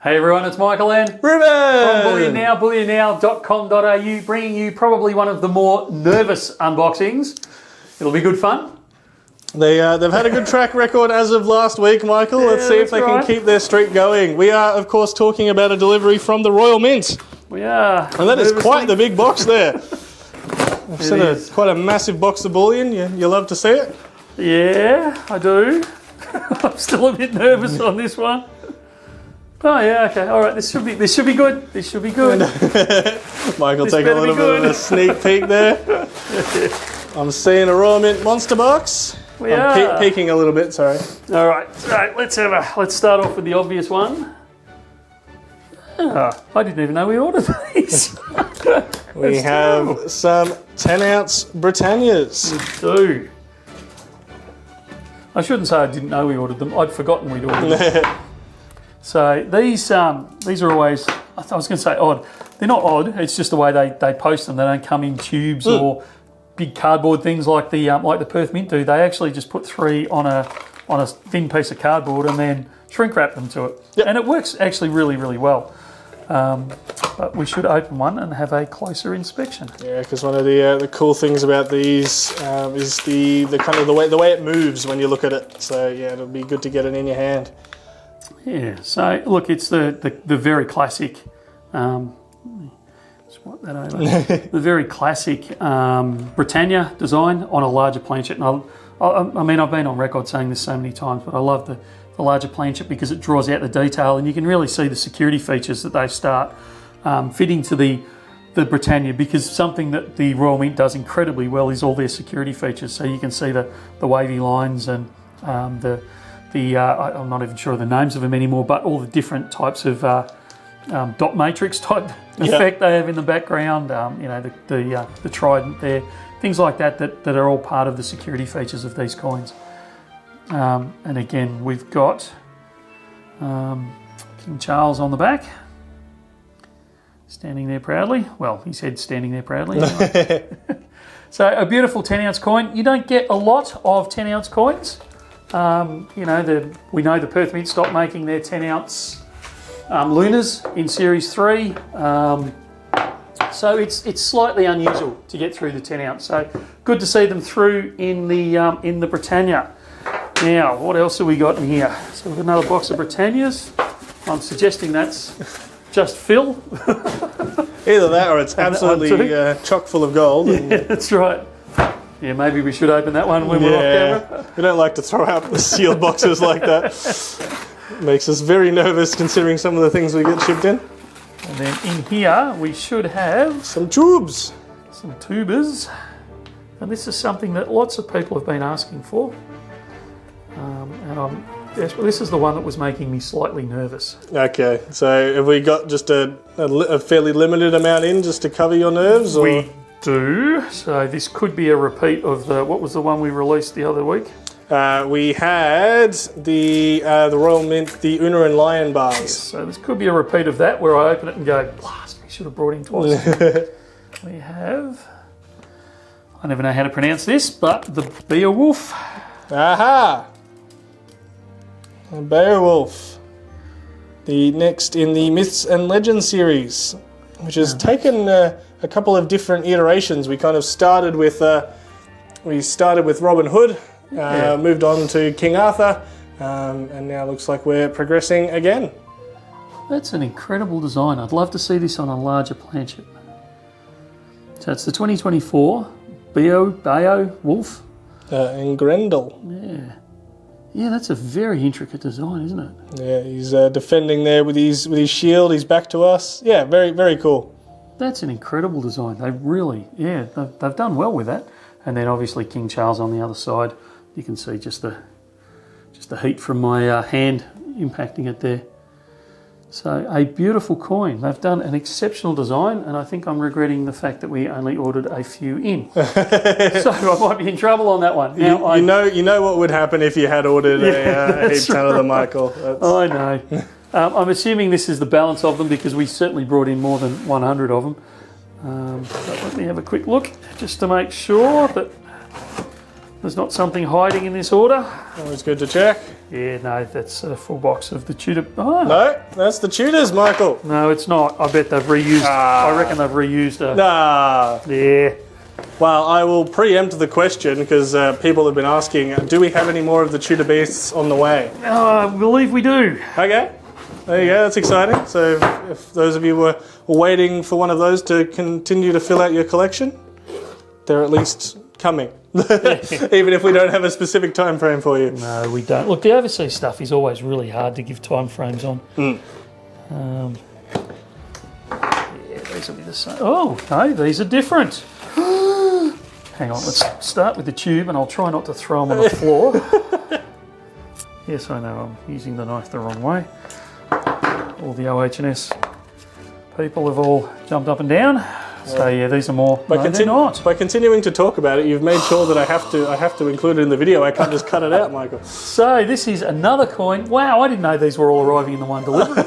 Hey everyone, it's Michael and Ruben! From Bullion Now, bullionnow.com.au, bringing you probably one of the more nervous unboxings. It'll be good fun. They've had a good track record as of last week, Michael. Let's see if they can keep their streak going. We are, of course, talking about a delivery from the Royal Mint. We are. And that is quite the big box there. I've seen quite a massive box of bullion. You love to see it? Yeah, I do. I'm still a bit nervous on this one. Oh yeah, okay, all right. This should be good. This should be good. Michael, take a little bit of a sneak peek there. I'm seeing a Royal Mint monster box. I'm peeking a little bit. Sorry. All right. Let's start off with the obvious one. Oh, I didn't even know we ordered these. We have some 10-ounce Britannias. We do. I shouldn't say I didn't know we ordered them. I'd forgotten we'd ordered them. So these are always, I was going to say odd. They're not odd. It's just the way they post them. They don't come in tubes or big cardboard things like the Perth Mint do. They actually just put 3 on a thin piece of cardboard and then shrink wrap them to it. Yep. And it works actually really, really well. But we should open one and have a closer inspection. Yeah, because one of the cool things about these is the kind of the way it moves when you look at it. So yeah, it'll be good to get it in your hand. Yeah, so look, it's the very classic, swap that over, the very classic Britannia design on a larger planchet. And I mean, I've been on record saying this so many times, but I love the larger planchet because it draws out the detail and you can really see the security features that they start fitting to the Britannia, because something that the Royal Mint does incredibly well is all their security features. So you can see the wavy lines and I'm not even sure of the names of them anymore, but all the different types of dot matrix type effect they have in the background, you know, the trident there, things like that are all part of the security features of these coins. And again, we've got King Charles on the back, standing there proudly. Well, he said standing there proudly. So a beautiful 10-ounce coin. You don't get a lot of 10-ounce coins. You know, we know the Perth Mint stopped making their 10-ounce Lunas in Series 3. So it's slightly unusual to get through the 10-ounce. So good to see them through in the Britannia. Now, what else have we got in here? So we've got another box of Britannias. I'm suggesting that's just fill. Either that or it's absolutely chock full of gold. Yeah, that's right. Yeah, maybe we should open that one when we're off camera. We don't like to throw out the sealed boxes like that. It makes us very nervous considering some of the things we get shipped in. And then in here we should have some tubes. Some tubers. And this is something that lots of people have been asking for. And this is the one that was making me slightly nervous. Okay, so have we got just a fairly limited amount in just to cover your nerves? Or? We do. So this could be a repeat of what was the one we released the other week? We had the Royal Mint, the Una and Lion bars. Yes, so this could be a repeat of that where I open it and go, blast, we should have brought in twice. We have, I never know how to pronounce this, but the Beowulf. Aha! A Beowulf. The next in the Myths and Legends series, which has taken a couple of different iterations. We kind of started with Robin Hood, moved on to King Arthur, and now looks like we're progressing again. That's an incredible design. I'd love to see this on a larger planchet. So it's the 2024 Beowulf. And Grendel. Yeah. Yeah, that's a very intricate design, isn't it? Yeah, he's defending there with his shield. He's back to us. Yeah, very, very cool. That's an incredible design. They really, they've done well with that. And then obviously King Charles on the other side. You can see just the heat from my hand impacting it there. So a beautiful coin. They've done an exceptional design, and I think I'm regretting the fact that we only ordered a few in. So I might be in trouble on that one. Now, you know what would happen if you had ordered a heap ton of them, Michael. I know. I'm assuming this is the balance of them because we certainly brought in more than 100 of them. But let me have a quick look just to make sure that there's not something hiding in this order. Always good to check. Yeah, no, that's a full box of the Tudor. Oh. No, that's the Tudors, Michael. No, it's not. I bet they've reused. I reckon they've reused it. Nah. Yeah. Well, I will preempt the question because people have been asking, do we have any more of the Tudor beasts on the way? I believe we do. Okay. There you go, that's exciting. So if those of you were waiting for one of those to continue to fill out your collection, they're at least coming. Even if we don't have a specific time frame for you. No, we don't. Look, the overseas stuff is always really hard to give time frames on. Yeah, these will be the same. Oh, no, these are different. Hang on, let's start with the tube and I'll try not to throw them on the floor. Yes, I know, I'm using the knife the wrong way. All the OH&S people have all jumped up and down. So yeah, these are more. No, they're not. By continuing to talk about it, you've made sure that I have to include it in the video. I can't just cut it out, Michael. So this is another coin. Wow, I didn't know these were all arriving in the one delivery.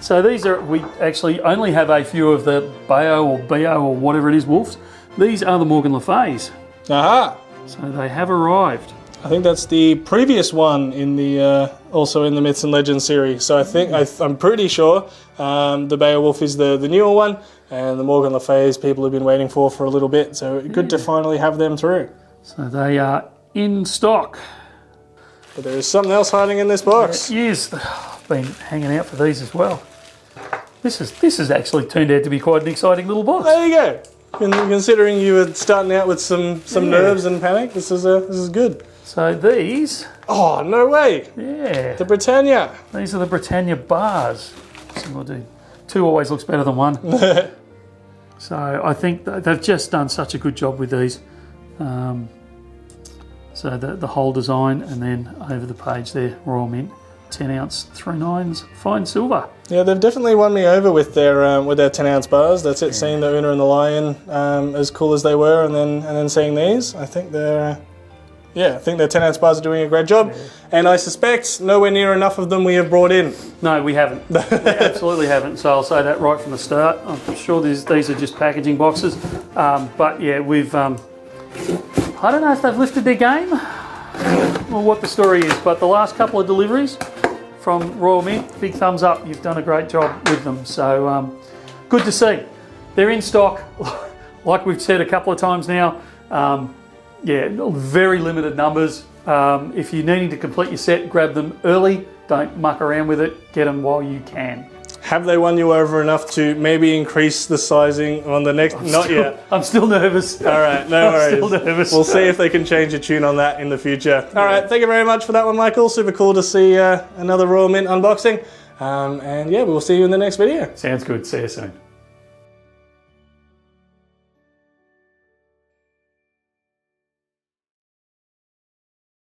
So these are, we actually only have a few of the Bayo or Bio or whatever it is, wolves. These are the Morgan Le Fays. Aha! So they have arrived. I think that's the previous one in the also in the Myths and Legends series. So I think I'm pretty sure the Beowulf is the newer one, and the Morgan Le Fays people have been waiting for a little bit. So good to finally have them through. So they are in stock. But there is something else hiding in this box. Yes, I've been hanging out for these as well. This has actually turned out to be quite an exciting little box. There you go. Considering you were starting out with some nerves and panic, this is good. So these... Oh, no way! Yeah. The Britannia. These are the Britannia bars. So we'll do. Two always looks better than one. So I think they've just done such a good job with these. So the whole design, and then over the page there, Royal Mint, 10-ounce 3/9s, fine silver. Yeah, they've definitely won me over with their 10-ounce bars. That's it. Seeing the Una and the Lion as cool as they were, and then seeing these, I think they're. I think their 10-ounce bars are doing a great job, and I suspect nowhere near enough of them we have brought in. No, we haven't. We absolutely haven't. So I'll say that right from the start. I'm sure these are just packaging boxes, but yeah, we've. I don't know if they've lifted their game or what the story is, but the last couple of deliveries from Royal Mint, big thumbs up. You've done a great job with them. So good to see. They're in stock, like we've said a couple of times now. Yeah, very limited numbers. If you're needing to complete your set, grab them early. Don't muck around with it. Get them while you can. Have they won you over enough to maybe increase the sizing on the next? Not yet. I'm still nervous. All right, no worries. I'm still nervous. We'll see if they can change a tune on that in the future. All right, thank you very much for that one, Michael. Super cool to see another Royal Mint unboxing. And yeah, we'll see you in the next video. Sounds good. See you soon.